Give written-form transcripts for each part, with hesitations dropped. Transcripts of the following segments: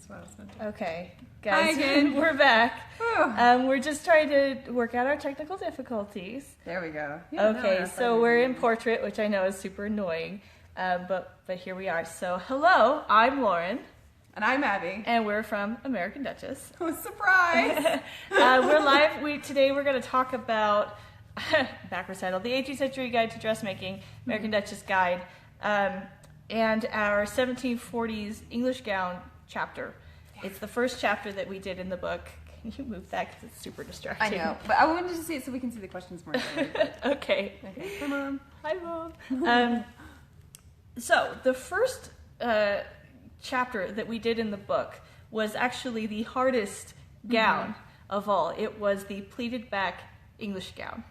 That's what I was meant to. Okay, guys, Hi again. we're back. We're just trying to work out our technical difficulties. There we go. Yeah, okay, so we're in portrait, which I know is super annoying, but here we are. So hello, I'm Lauren. And I'm Abby. And we're from American Duchess. Oh, surprise! We're live. Today we're going to talk about, backwards title, the 18th Century Guide to Dressmaking, American Duchess Guide, and our 1740s English gown chapter. It's the first chapter that we did in the book. Can you move that because it's super distracting? I know, but I wanted to see it so we can see the questions more clearly. Okay. Hi, Mom. Hi, Mom. So the first chapter that we did in the book was actually the hardest gown of all. It was the pleated back English gown.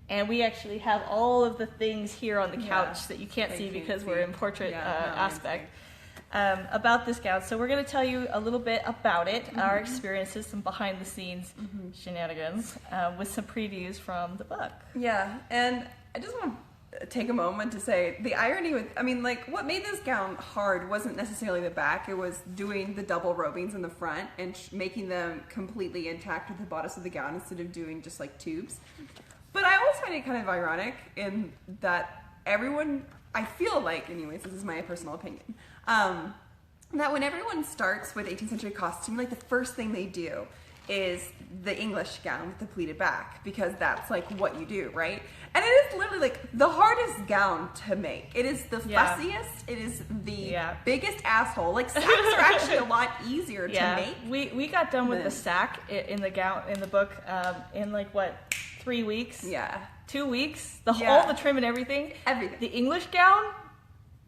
And we actually have all of the things here on the couch that you can't see because we're in portrait aspect about this gown. So we're going to tell you a little bit about it, our experiences, some behind the scenes shenanigans, with some previews from the book. Yeah, and I just want to take a moment to say the irony with, what made this gown hard wasn't necessarily the back, it was doing the double robings in the front and making them completely intact with the bodice of the gown instead of doing just like tubes. But I always find it kind of ironic in that everyone, I feel like, anyways, this is my personal opinion, that when everyone starts with 18th century costume, like the first thing they do is the English gown with the pleated back, because that's like what you do, right? And it is literally like the hardest gown to make. It is the fussiest, it is the biggest asshole. Like sacks are actually a lot easier to make. We got done with the sack in the gown, in the book, in like what, 3 weeks? Yeah. 2 weeks? All the trim and everything? Everything. The English gown?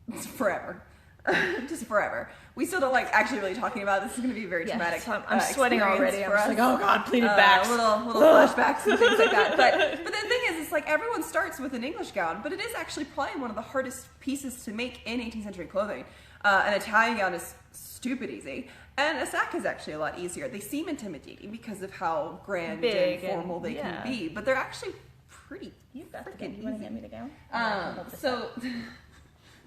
It's forever. Just forever. We still don't like actually really talking about this. Is going to be very traumatic. So I'm sweating already. I'm just like, oh god, pleated backs, little flashbacks and things like that. But the thing is, it's like everyone starts with an English gown, but it is actually probably one of the hardest pieces to make in 18th century clothing. An Italian gown is stupid easy, and a sack is actually a lot easier. They seem intimidating because of how grand big and formal they can be, but they're actually pretty. You got the gown. You want to hand me the gown?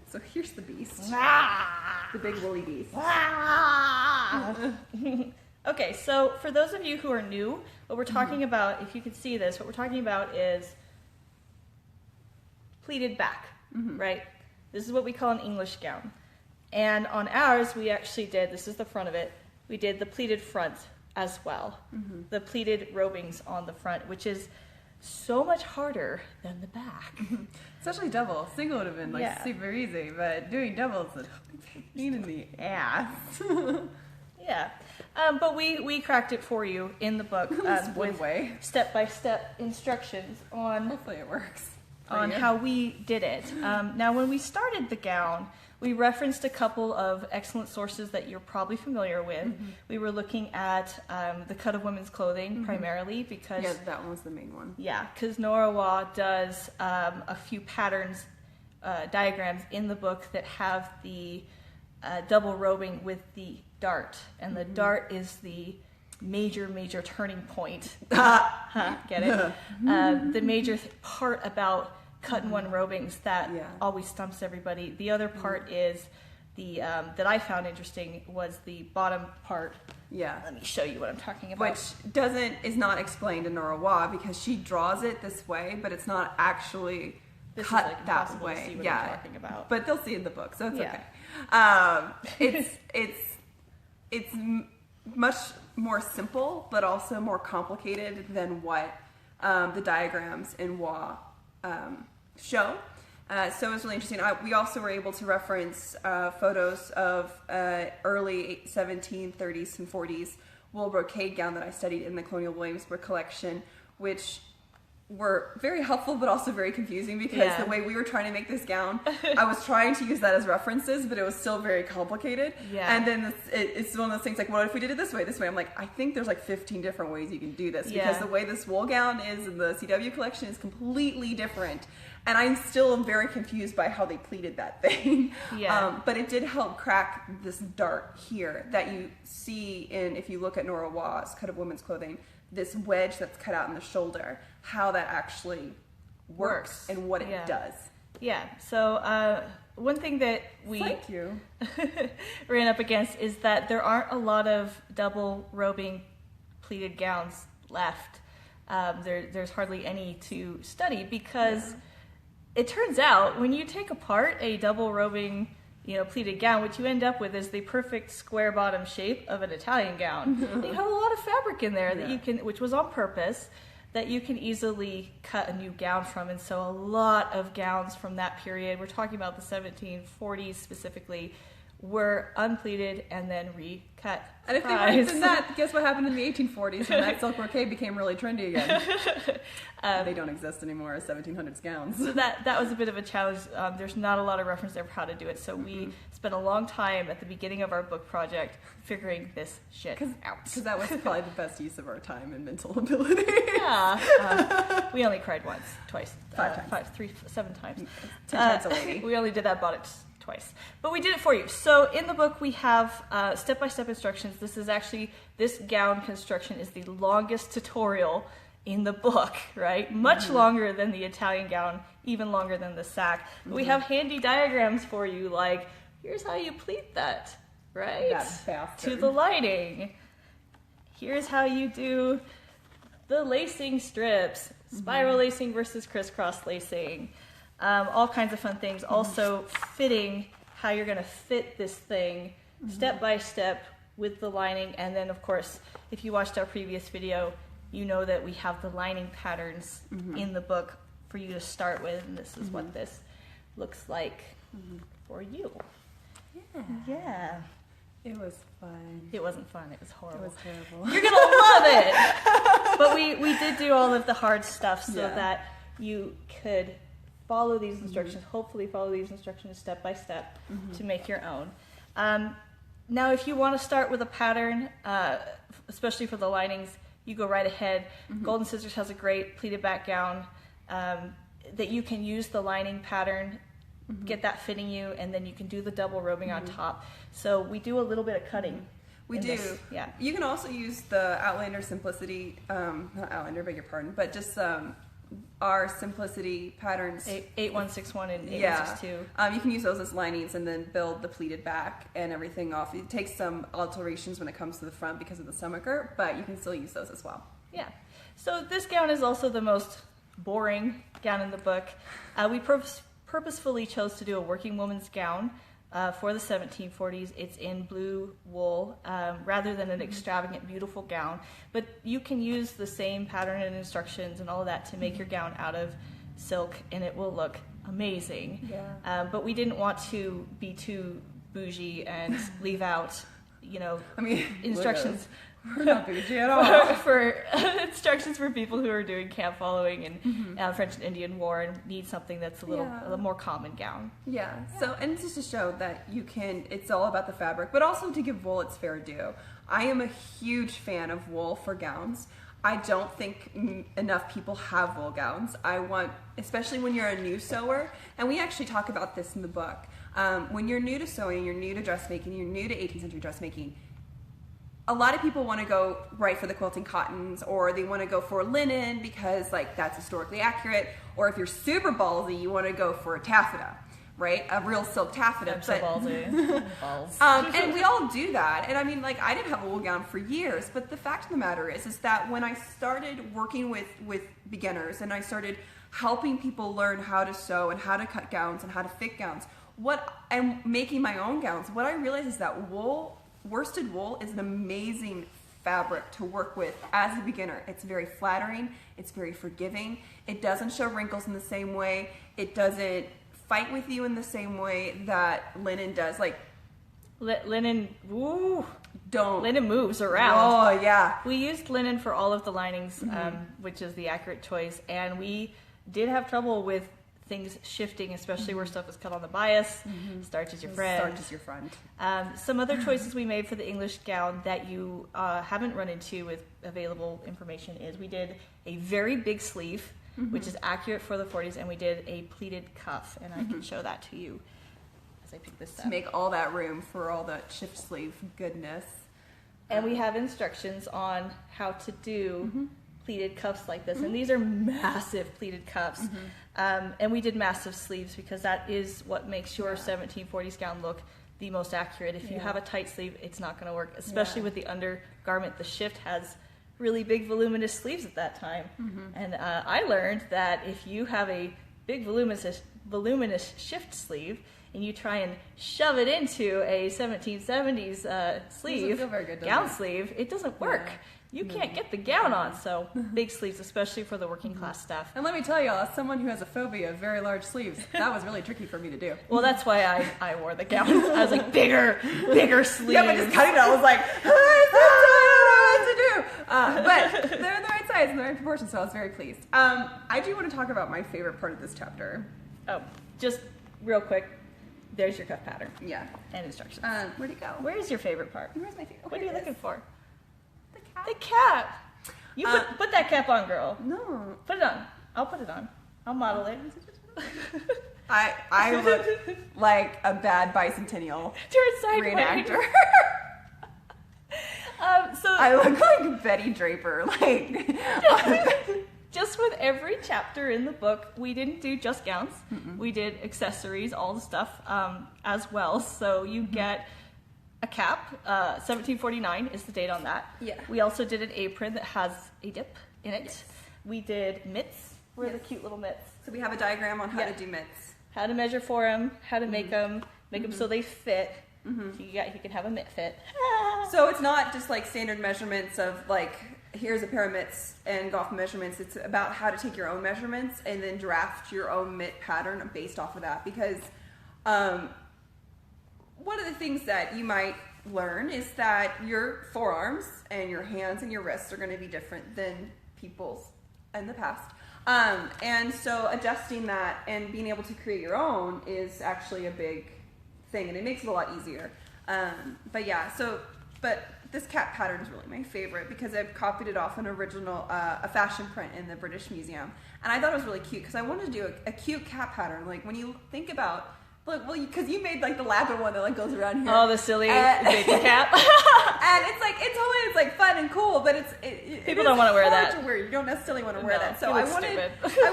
So here's the beast. Ah! The big woolly beast. Ah! Okay, so for those of you who are new, what we're talking about, if you can see this, what we're talking about is pleated back, right? This is what we call an English gown. And on ours, we actually did, this is the front of it, we did the pleated front as well. The pleated robings on the front, which is so much harder than the back. Especially double. Single would have been super easy, but doing double is a pain in the ass. But we cracked it for you in the book with step-by-step instructions on hopefully it works on how we did it. Now when we started the gown, we referenced a couple of excellent sources that you're probably familiar with. We were looking at the cut of women's clothing primarily because... Yeah, that one was the main one. Yeah, because Nora Waugh does a few patterns, diagrams in the book that have the double robing with the dart. And the dart is the major turning point. Get it? The major part about cut-and-one robings that always stumps everybody. The other part is the that I found interesting was the bottom part. Yeah. Let me show you what I'm talking about. Which is not explained in Nora Waugh because she draws it this way, but it's not actually cut that way. To see what I'm talking about. But they'll see in the book, so it's okay. It's much more simple, but also more complicated than what the diagrams in Waugh show. So it was really interesting. We also were able to reference photos of early 1730s and 40s wool brocade gown that I studied in the Colonial Williamsburg collection, which were very helpful but also very confusing because the way we were trying to make this gown, I was trying to use that as references, but it was still very complicated. And then it's one of those things like, what if we did it this way? I'm like, I think there's like 15 different ways you can do this because the way this wool gown is in the CW collection is completely different. And I still am very confused by how they pleated that thing. But it did help crack this dart here that you see in, if you look at Nora Waugh's cut of women's clothing, this wedge that's cut out in the shoulder, how that actually works and what it does. So one thing that we Thank you. ran up against is that there aren't a lot of double robing pleated gowns left. There's hardly any to study because it turns out when you take apart a double robing, pleated gown, what you end up with is the perfect square bottom shape of an Italian gown. You have a lot of fabric in there that you can, which was on purpose, that you can easily cut a new gown from. And so a lot of gowns from that period, we're talking about the 1740s specifically, were unpleated and then recut. And if they weren't in that, guess what happened in the 1840s when that silk brocade became really trendy again? They don't exist anymore as 1700s gowns. So that was a bit of a challenge. There's not a lot of reference there for how to do it. So we spent a long time at the beginning of our book project figuring this shit out. Because that was probably the best use of our time and mental ability. Yeah. We only cried once, twice. 5 times. 7 times. 10 times a lady. We only did that about it twice. But we did it for you. So in the book we have step-by-step instructions. This gown construction is the longest tutorial in the book, right? Much longer than the Italian gown, even longer than the sack. We have handy diagrams for you, like, here's how you pleat that, right? That bastard. To the lining. Here's how you do the lacing strips, spiral lacing versus crisscross lacing. All kinds of fun things. Also fitting, how you're going to fit this thing step by step with the lining. And then, of course, if you watched our previous video, you know that we have the lining patterns in the book for you to start with. And this is what this looks like for you. Yeah. It was fun. It wasn't fun. It was horrible. It was terrible. You're going to love it. But we did do all of the hard stuff so that you could follow these instructions, hopefully follow these instructions step by step to make your own. Now, if you want to start with a pattern, especially for the linings, you go right ahead. Golden Scissors has a great pleated back gown that you can use the lining pattern, get that fitting you, and then you can do the double robing on top. So we do a little bit of cutting. We do. This. Yeah. You can also use the Outlander Simplicity, not Outlander, beg your pardon, but just our Simplicity patterns. 8161 and 8162. You can use those as linings and then build the pleated back and everything off. It takes some alterations when it comes to the front because of the stomacher, but you can still use those as well. Yeah. So this gown is also the most boring gown in the book. We purposefully chose to do a working woman's gown for the 1740s. It's in blue wool rather than an extravagant, beautiful gown. But you can use the same pattern and instructions and all of that to make your gown out of silk, and it will look amazing. Yeah. But we didn't want to be too bougie and leave out, instructions. We're not bougie at all. for instructions for people who are doing camp following and French and Indian War and need something that's a little more common gown. Yeah. So, and just to show that it's all about the fabric, but also to give wool its fair due. I am a huge fan of wool for gowns. I don't think enough people have wool gowns. Especially when you're a new sewer, and we actually talk about this in the book. When you're new to sewing, you're new to dressmaking, you're new to 18th century dressmaking, a lot of people want to go right for the quilting cottons, or they want to go for linen because that's historically accurate, or if you're super ballsy, you want to go for a taffeta, right? A real silk taffeta. I'm so ballsy. Balls. And we all do that. And I didn't have a wool gown for years, but the fact of the matter is that when I started working with beginners and I started helping people learn how to sew and how to cut gowns and how to fit gowns, and making my own gowns, what I realized is that worsted wool is an amazing fabric to work with as a beginner. It's very flattering. It's very forgiving. It doesn't show wrinkles in the same way. It doesn't fight with you in the same way that linen does. Linen, don't. Linen moves around. Oh, yeah. We used linen for all of the linings, which is the accurate choice, and we did have trouble with things shifting, especially where stuff is cut on the bias. Starch is your friend. Starch is your friend. Some other choices we made for the English gown that you haven't run into with available information is we did a very big sleeve, which is accurate for the 40s, and we did a pleated cuff, and I can show that to you as I pick this up. To make all that room for all that shift sleeve goodness. And we have instructions on how to do pleated cuffs like this, and these are massive pleated cuffs. And we did massive sleeves because that is what makes your 1740s gown look the most accurate. If you have a tight sleeve, it's not going to work, especially with the undergarment. The shift has really big voluminous sleeves at that time. And I learned that if you have a big voluminous shift sleeve and you try and shove it into a 1770s sleeve, gown sleeve, it doesn't work. You can't get the gown on, so big sleeves, especially for the working class stuff. And let me tell y'all, as someone who has a phobia of very large sleeves, that was really tricky for me to do. Well, that's why I wore the gown. I was like, bigger sleeves. Yeah, but just cutting it, I was like, I don't know what to do. But they're the right size and the right proportion, so I was very pleased. I do want to talk about my favorite part of this chapter. Oh, just real quick. There's your cuff pattern. Yeah. And instructions. Where'd it go? Where's your favorite part? Where's my favorite? What are you looking for? The cap. The cap. You put that cap on, girl. No. Put it on. I'll put it on. I'll model it. I look like a bad bicentennial reenactor. So I look like Betty Draper. Like, just with every chapter in the book, we didn't do just gowns. We did accessories, all the stuff as well. So you get a cap. 1749 is the date on that. Yeah. We also did an apron that has a dip in it. Yes. We did mitts. Where are the cute little mitts? So we have a diagram on how to do mitts. How to measure for them, how to make them so they fit. You can have a mitt fit. So it's not just like standard measurements of like, here's a pair of mitts and golf measurements. It's about how to take your own measurements and then draft your own mitt pattern based off of that. Because one of the things that you might learn is that your forearms and your hands and your wrists are going to be different than people's in the past. And so adjusting that and being able to create your own is actually a big thing, and it makes it a lot easier. But this cap pattern is really my favorite because I've copied it off an original, a fashion print in the British Museum. And I thought it was really cute because I wanted to do a cute cap pattern. Like when you think about, because you made like the Lappin one that like goes around here. Oh, the silly baby cap. And it's like fun and cool, but people don't want to wear that. You don't necessarily want to wear that. So I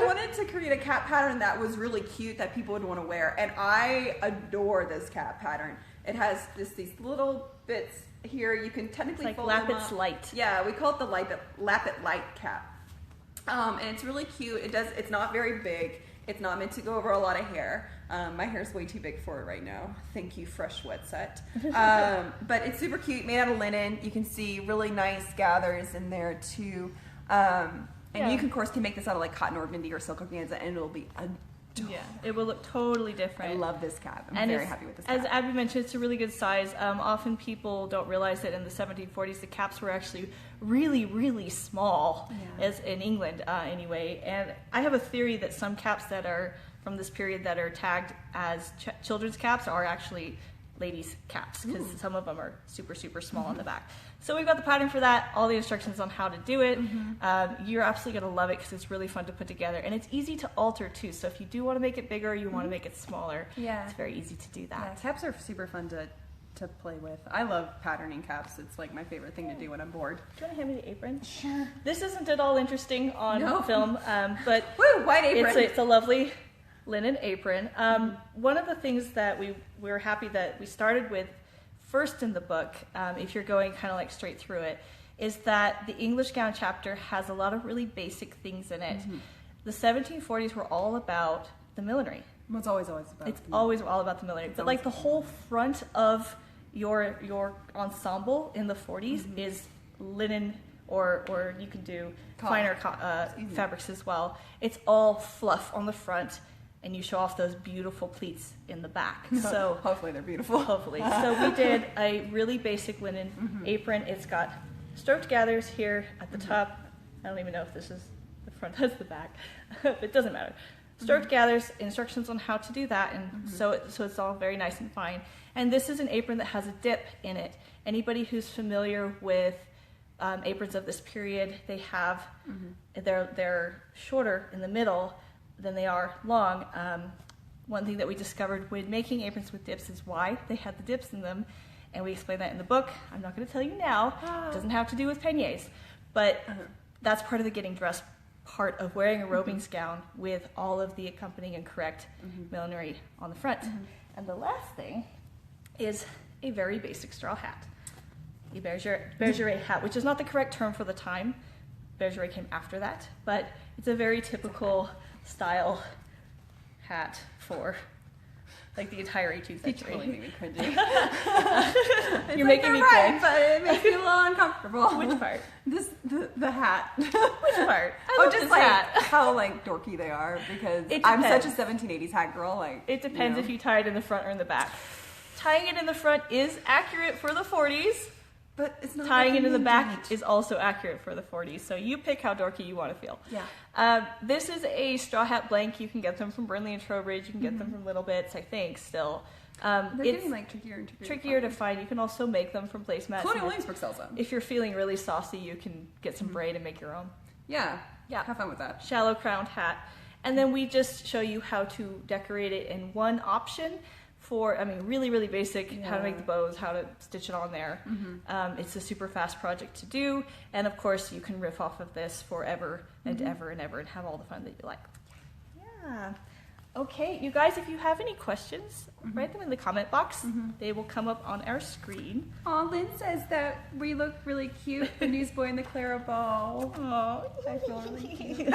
wanted to create a cap pattern that was really cute that people would want to wear, and I adore this cap pattern. It has these little bits here. You can technically fold them up. Lappet's Light. Yeah, we call it the Lappet Light cap, and it's really cute. It's not very big. It's not meant to go over a lot of hair. My hair is way too big for it right now. Thank you, Fresh Wet Set. But it's super cute, made out of linen. You can see really nice gathers in there too. And you can, of course, make this out of like cotton organdy or silk organza, and it'll be adorable. Yeah, it will look totally different. I love this cap. I'm very happy with this cap. As Abby mentioned, it's a really good size. Often people don't realize that in the 1740s, the caps were actually really, really small, as in England anyway. And I have a theory that some caps that are from this period that are tagged as children's caps are actually ladies' caps, because some of them are super, super small on the back. So we've got the pattern for that, all the instructions on how to do it. You're absolutely going to love it because it's really fun to put together. And it's easy to alter, too. So if you do want to make it bigger or you want to make it smaller, it's very easy to do that. Yeah, caps are super fun to play with. I love patterning caps. It's like my favorite thing to do when I'm bored. Do you want to hand me the apron? Sure. This isn't at all interesting on film, but woo, white apron. It's a lovely linen apron. One of the things that we were happy that we started with first in the book, if you're going kind of like straight through it, is that the English gown chapter has a lot of really basic things in it. The 1740s were all about the millinery. Well, it's always about. It's always all about the millinery. But like the whole front of your ensemble in the 40s is linen, or you can do finer fabrics as well. It's all fluff on the front, and you show off those beautiful pleats in the back. So hopefully they're beautiful. Hopefully. So we did a really basic linen apron. It's got stroked gathers here at the top. I don't even know if this is the front, that's the back. It doesn't matter. Stroked gathers, instructions on how to do that, and so it's all very nice and fine. And this is an apron that has a dip in it. Anybody who's familiar with aprons of this period, they have they're shorter in the middle than they are long. One thing that we discovered when making aprons with dips is why they had the dips in them, and we explain that in the book. I'm not going to tell you now. It doesn't have to do with peignets, but that's part of the getting dressed part of wearing a robings gown with all of the accompanying and correct millinery on the front. And the last thing is a very basic straw hat. A bergeret hat, which is not the correct term for the time. Bergeret came after that, but it's a very typical style hat for like the entire 18th century. You totally made me cringy. You're making me cringe. But it makes me a little uncomfortable. Which part? The hat. Which part? I love just this like hat. how like dorky they are, because It I'm such depends. a 1780s hat girl. Like, It depends if you tie it in the front or in the back. Tying it in the front is accurate for the 40s. But it's not Tying it in the back convenient. is also accurate for the 40s. So you pick how dorky you want to feel. Yeah. This is a straw hat blank. You can get them from Burnley and Trowbridge. You can get them from Little Bits, I think, still. They're It's getting like trickier and trickier to find. You can also make them from placemats. Colonial Williamsburg sells them. If you're feeling really saucy, you can get some braid and make your own. Yeah. Yeah. Have fun with that. Shallow crowned hat. And then we just show you how to decorate it in one option for, I mean, really, really basic, how to make the bows, how to stitch it on there. It's a super fast project to do. And of course, you can riff off of this forever and ever and ever and have all the fun that you like. Yeah. Okay, you guys, if you have any questions, write them in the comment box. They will come up on our screen. Oh, Lynn says that we look really cute, the newsboy and the Clara Ball. Oh, I feel really cute.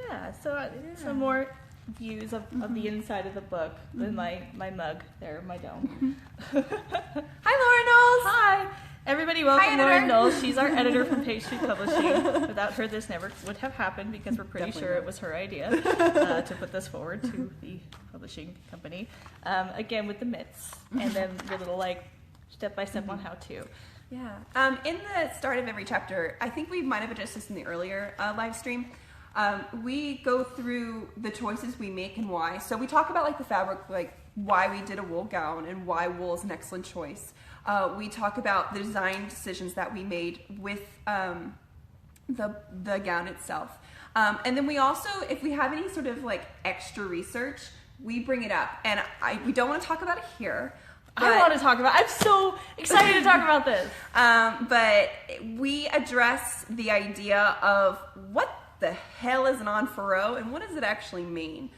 Yeah, so some more views of the inside of the book with my mug there, my dome. Hi, Laura Knowles. Hi! Everybody, welcome Hi, Lauren editor. Knowles. She's our editor from Page Street Publishing. Without her, this never would have happened because we're pretty Definitely sure not. it was her idea to put this forward to the publishing company. Again, with the mitts and then the little like step-by-step on how to. Yeah. In the start of every chapter, I think we might have addressed this in the earlier live stream. We go through the choices we make and why. So we talk about like the fabric, like why we did a wool gown and why wool is an excellent choice. We talk about the design decisions that we made with the gown itself. And then we also, if we have any sort of like extra research, we bring it up. And we don't want to talk about it here. I want to talk about I'm so excited to talk about this. But we address the idea of what the hell is an en furrow and what does it actually mean?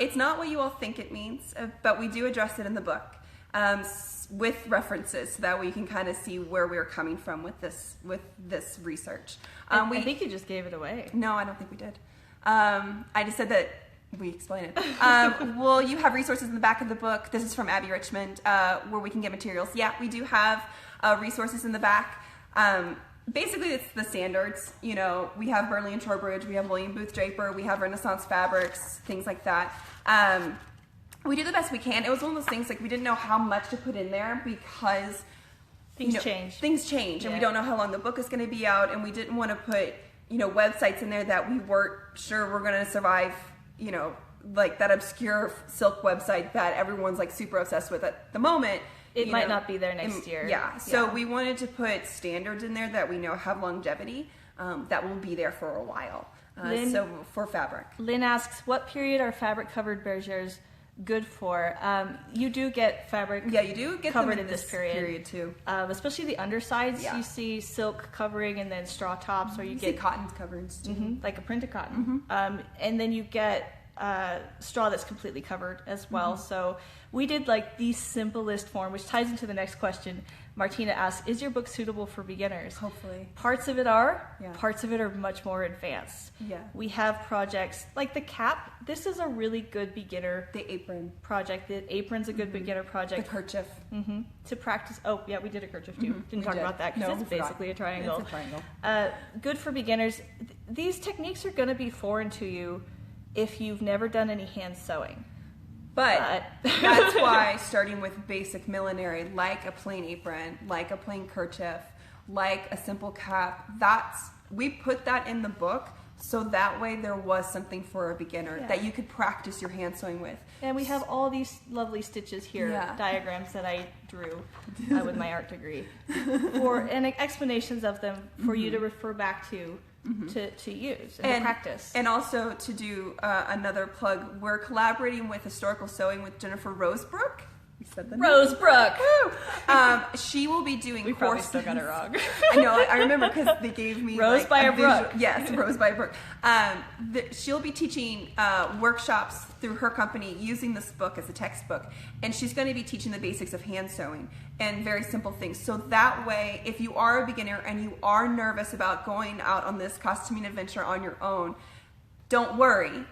It's not what you all think it means, but we do address it in the book with references so that we can kind of see where we're coming from with this research. I think you just gave it away. No, I don't think we did. I just said that we explain it. Well, you have resources in the back of the book. This is from Abby Richmond, where we can get materials. Yeah, we do have resources in the back. Basically, it's the standards. You know, we have Burnley and Trowbridge, we have William Booth Draper, we have Renaissance Fabrics, things like that. We do the best we can. It was one of those things like we didn't know how much to put in there because Things change. Things change, and we Yeah. don't know how long the book is going to be out, and we didn't want to put websites in there that we weren't sure we're going to survive. Like that obscure silk website that everyone's like super obsessed with at the moment. It might not be there next year. Yeah. So we wanted to put standards in there that we know have longevity, that will be there for a while. Lynn- So for fabric. Lynn asks, what period are fabric-covered bergères good for? You do get fabric Yeah, you do get covered them in in this period too. especially the undersides. Yeah. You see silk covering and then straw tops, or you You get get cotton coverings too. like a printed cotton. And then you get straw that's completely covered as well. So we did like the simplest form, which ties into the next question. Martina asks, is your book suitable for beginners? Hopefully. Parts of it are, Yeah. parts of it are much more advanced. Yeah. We have projects like the cap. This is a really good beginner The apron. project. The apron's a good beginner The project. kerchief. To practice. Oh, yeah, we did a kerchief too. Didn't We talk did. about that No, because we it's forgot. basically a triangle. It's a triangle. Good for beginners. These techniques are going to be foreign to you if you've never done any hand sewing. But that's why starting with basic millinery, like a plain apron, like a plain kerchief, like a simple cap, we put that in the book so that way there was something for a beginner that you could practice your hand sewing with. And we have all these lovely stitches here, Yeah. diagrams that I drew with my art degree, and explanations of them for you to refer back to use and to practice. And also to do another plug, we're collaborating with Historical Sewing with Jennifer Rosebrook. said the Rosebrook. She will be doing We probably still got it wrong. I know. I remember because they gave me Rose by a brook. Yes, Rose by a brook. She'll be teaching workshops through her company using this book as a textbook, and she's going to be teaching the basics of hand sewing and very simple things. So that way, if you are a beginner and you are nervous about going out on this costuming adventure on your own, don't worry.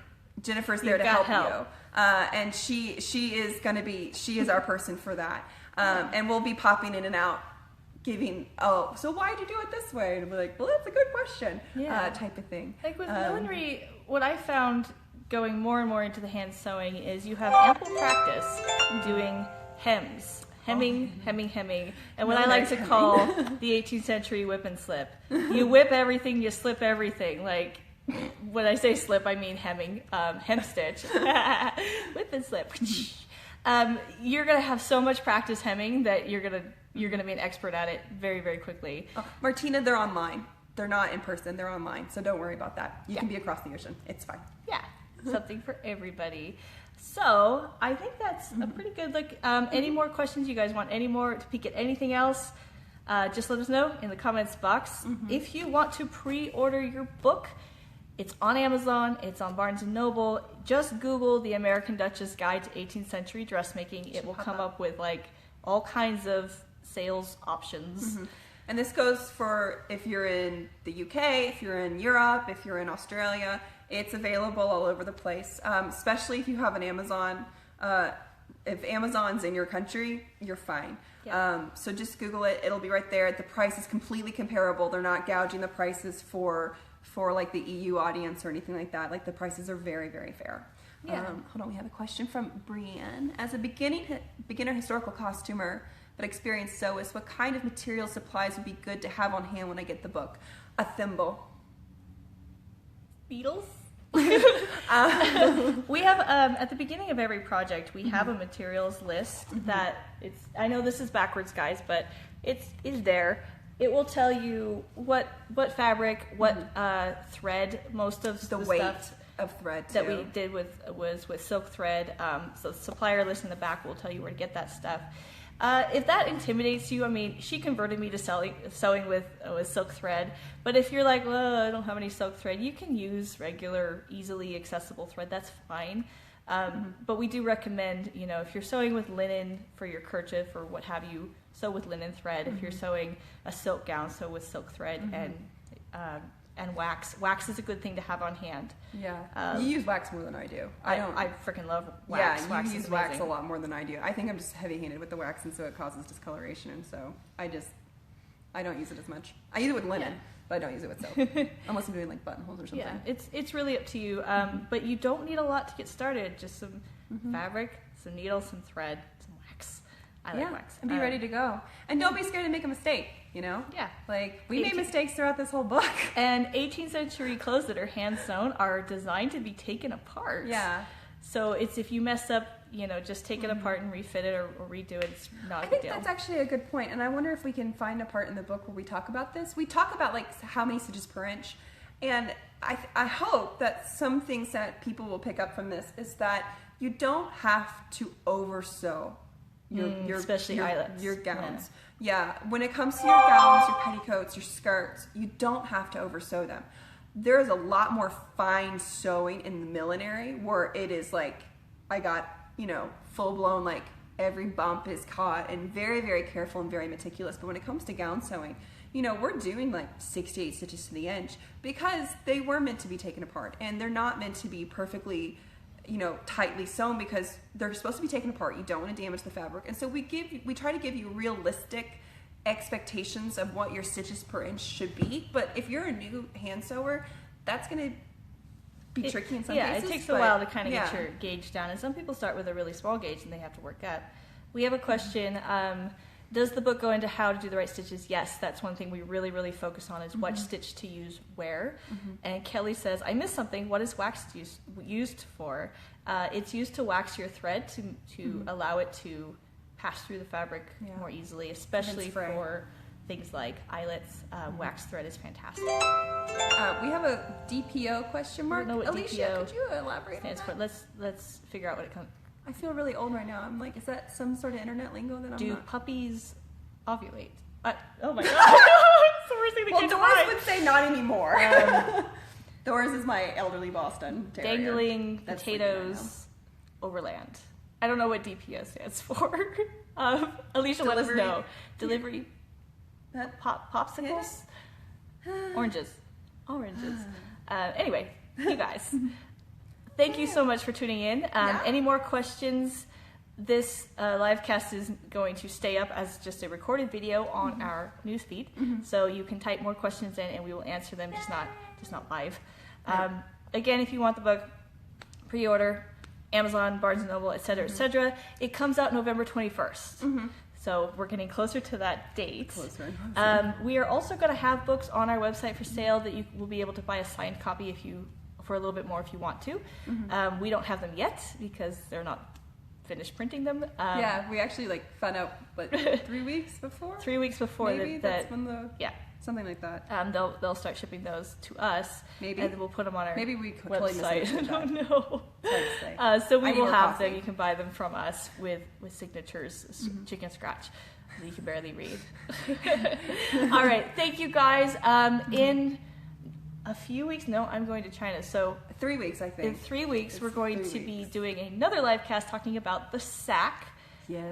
Jennifer's there to help you. And she is our person for that. And we'll be popping in and out giving, so why'd you do it this way? And we're like, well, that's a good question, type of thing. Like with millinery, what I found going more and more into the hand sewing is you have ample practice doing hems. Hemming. And what I like to call the 18th century whip and slip. You whip everything, you slip everything. Like, when I say slip, I mean hemming, hem stitch, whip and slip. You're gonna have so much practice hemming that you're gonna be an expert at it very, very quickly. Martina, they're online. They're not in person. They're online, so don't worry about that. You can be across the ocean. It's fine. Yeah, something for everybody. So I think that's a pretty good look. Any more questions you guys want? Any more to peek at anything else? Just let us know in the comments box. If you want to pre-order your book, it's on Amazon, it's on Barnes & Noble. Just Google the American Duchess Guide to 18th Century Dressmaking. It will come up with like all kinds of sales options. And this goes for if you're in the UK, if you're in Europe, if you're in Australia. It's available all over the place, especially if you have an Amazon. If Amazon's in your country, you're fine. Yeah. So just Google it. It'll be right there. The price is completely comparable. They're not gouging the prices for like the EU audience or anything like that. Like the prices are very, very fair. Yeah. Hold on, we have a question from Brienne. As a beginner historical costumer but experienced sewist, what kind of material supplies would be good to have on hand when I get the book? A thimble. Beetles? We have at the beginning of every project we have a materials list that I know this is backwards, guys, but it's there. It will tell you what fabric, what thread. Most of the weight of thread that we did was with silk thread. So the supplier list in the back will tell you where to get that stuff. If that intimidates you, I mean, she converted me to sewing with silk thread. But if you're like, well, I don't have any silk thread, you can use regular, easily accessible thread. That's fine. But we do recommend, if you're sewing with linen for your kerchief or what have you, sew with linen thread. If you're sewing a silk gown, sew with silk thread and wax. Wax is a good thing to have on hand. Yeah, you use wax more than I do. I freaking love wax. Yeah, wax you use wax a lot more than I do. I think I'm just heavy-handed with the wax, and so it causes discoloration, and so I don't use it as much. I use it with linen, but I don't use it with silk, unless I'm doing like buttonholes or something. Yeah, it's really up to you, but you don't need a lot to get started. Just some fabric, some needles, some thread, some wax. I like wax. And be ready to go. And don't be scared to make a mistake, Yeah. Like, we made mistakes throughout this whole book. And 18th century clothes that are hand sewn are designed to be taken apart. Yeah. So it's if you mess up, just take it apart and refit it or redo it. It's not a big deal. I think that's actually a good point. And I wonder if we can find a part in the book where we talk about this. We talk about like how many stitches per inch. And I hope that some things that people will pick up from this is that you don't have to over sew especially eyelets. Your gowns. Yeah, when it comes to your gowns, your petticoats, your skirts, you don't have to over sew them. There is a lot more fine sewing in the millinery where it is like, I got, full blown, like every bump is caught and very, very careful and very meticulous. But when it comes to gown sewing, we're doing like 6 to 8 stitches to the inch because they were meant to be taken apart and they're not meant to be perfectly tightly sewn because they're supposed to be taken apart. You don't want to damage the fabric. And so we try to give you realistic expectations of what your stitches per inch should be. But if you're a new hand sewer, that's going to be tricky in some cases. Yeah, it takes a while to kind of get your gauge down. And some people start with a really small gauge and they have to work up. We have a question. Does the book go into how to do the right stitches? Yes, that's one thing we really, really focus on is what stitch to use where. And Kelly says, I missed something. What is wax used for? It's used to wax your thread to allow it to pass through the fabric more easily, especially for things like eyelets. Wax thread is fantastic. We have a DPO question mark. I don't know what Alicia, DPO could you elaborate on that? Let's figure out what it I feel really old right now. I'm like, is that some sort of internet lingo that I'm Do not? puppies ovulate? Oh my god. It's the worst thing that came to Doris mind. would say not anymore. Doris is my elderly Boston Terrier. Dangling That's potatoes overland. I don't know what DPO stands for. Alicia, let us Delivery. know. Delivery. That- Popsicles? Oranges. Anyway, you guys, thank you so much for tuning in. Any more questions? This live cast is going to stay up as just a recorded video on our newsfeed, so you can type more questions in, and we will answer them, just not live. Again, if you want the book, pre-order, Amazon, Barnes & Noble, etc., etc. It comes out November 21st. So we're getting closer to that date. Closer and closer. We are also going to have books on our website for sale that you will be able to buy a signed copy for a little bit more if you want to. We don't have them yet because they're not finished printing them. Yeah, we actually found out 3 weeks before. 3 weeks before Maybe that's when the something like that. They'll start shipping those to us. Maybe. And then we'll put them on our Maybe we totally website. I don't know. Hard to say. So we I need will more have coffee. them. You can buy them from us with signatures, chicken scratch that you can barely read. All right, thank you guys. In a few weeks, no, I'm going to China. So 3 weeks, I think. in 3 weeks, It's we're going 3 to be weeks. doing another live cast talking about the sack. Yeah.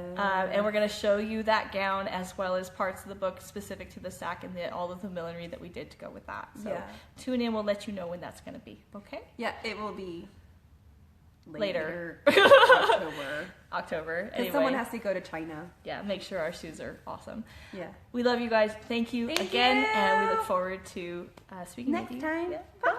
And we're going to show you that gown as well as parts of the book specific to the sack and all of the millinery that we did to go with that. So tune in. We'll let you know when that's going to be. Okay? Yeah, it will be Later. October. Because Anyway, someone has to go to China. yeah, make sure our shoes are awesome. Yeah. We love you guys. Thank you Thank again. you. And we look forward to speaking Next with you time. Yeah. Bye.